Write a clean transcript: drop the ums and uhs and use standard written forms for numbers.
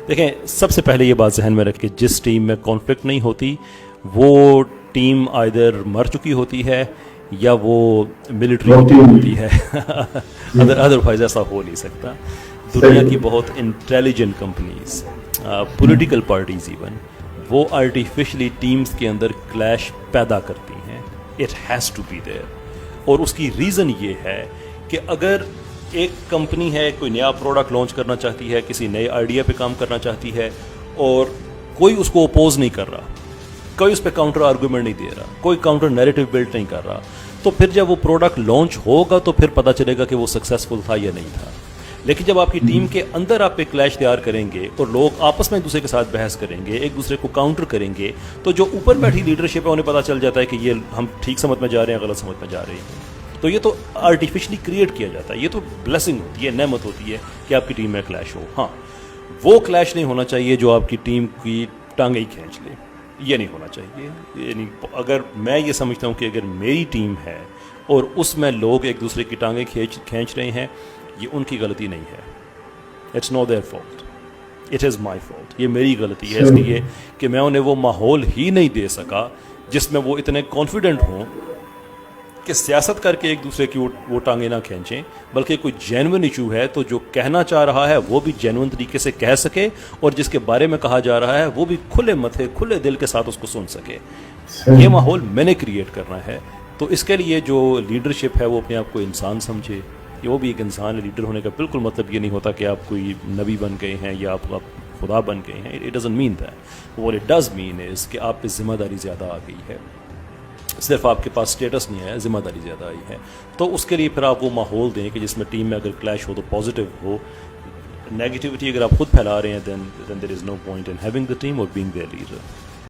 دیکھیں سب سے پہلے یہ بات ذہن میں رکھ کے جس ٹیم میں کانفلکٹ نہیں ہوتی وہ ٹیم آئدر مر چکی ہوتی ہے یا وہ ملٹری ہوتی ہے ادروائز ایسا ہو نہیں سکتا. دنیا کی بہت intelligent companies political parties even وہ آرٹیفیشلی ٹیمز کے اندر کلیش پیدا کرتی ہیں. It has to be there. اور اس کی ریزن یہ ہے کہ اگر ایک کمپنی ہے کوئی نیا پروڈکٹ لانچ کرنا چاہتی ہے کسی نئے آئیڈیا پہ کام کرنا چاہتی ہے اور کوئی اس کو اپوز نہیں کر رہا, کوئی اس پہ کاؤنٹر آرگومنٹ نہیں دے رہا, کوئی کاؤنٹر نیریٹو بلڈ نہیں کر رہا, تو پھر جب وہ پروڈکٹ لانچ ہوگا تو پھر پتہ چلے گا کہ وہ سکسیزفل تھا یا نہیں تھا. لیکن جب آپ کی ٹیم کے اندر آپ ایک کلیش تیار کریں گے اور لوگ آپس میں ایک دوسرے کے ساتھ بحث کریں گے, ایک دوسرے کو کاؤنٹر کریں گے, تو جو اوپر بیٹھی لیڈرشپ ہے انہیں پتہ چل جاتا ہے کہ یہ ہم ٹھیک سمجھ میں جا رہے ہیں غلط سمجھ میں جا رہے ہیں. تو یہ تو آرٹیفیشلی کریٹ کیا جاتا ہے, یہ تو بلیسنگ ہوتی ہے, نعمت ہوتی ہے کہ آپ کی ٹیم میں کلیش ہو. ہاں وہ کلیش نہیں ہونا چاہیے جو آپ کی ٹیم کی ٹانگیں ہی کھینچ لے, یہ نہیں ہونا چاہیے. یعنی اگر میں یہ سمجھتا ہوں کہ اگر میری ٹیم ہے اور اس میں لوگ ایک دوسرے کی ٹانگیں کھینچ رہے ہیں, یہ ان کی غلطی نہیں ہے. It's not their fault, it is my fault. یہ میری غلطی ہے اس لیے کہ میں انہیں وہ ماحول ہی نہیں دے سکا جس میں وہ اتنے کانفیڈنٹ ہوں کہ سیاست کر کے ایک دوسرے کی وہ ٹانگیں نہ کھینچیں, بلکہ کوئی جینون ایشو ہے تو جو کہنا چاہ رہا ہے وہ بھی جینون طریقے سے کہہ سکے اور جس کے بارے میں کہا جا رہا ہے وہ بھی کھلے متھے کھلے دل کے ساتھ اس کو سن سکے. یہ ماحول میں نے کریٹ کرنا ہے. تو اس کے لیے جو لیڈرشپ ہے وہ اپنے آپ کو انسان سمجھے. وہ بھی ایک انسان ہے. لیڈر ہونے کا بالکل مطلب یہ نہیں ہوتا کہ آپ کوئی نبی بن گئے ہیں یا آپ خدا بن گئے ہیں. It doesn't mean that. what it does mean is کہ آپ پہ ذمہ داری زیادہ آ گئی ہے, صرف آپ کے پاس اسٹیٹس نہیں آیا, ذمہ داری زیادہ آئی ہے. تو اس کے لیے پھر آپ وہ ماحول دیں کہ جس میں ٹیم میں اگر کلیش ہو تو پازیٹیو ہو. نیگیٹیوٹی اگر آپ خود پھیلا رہے ہیں then there is no point in having the team or being their leader.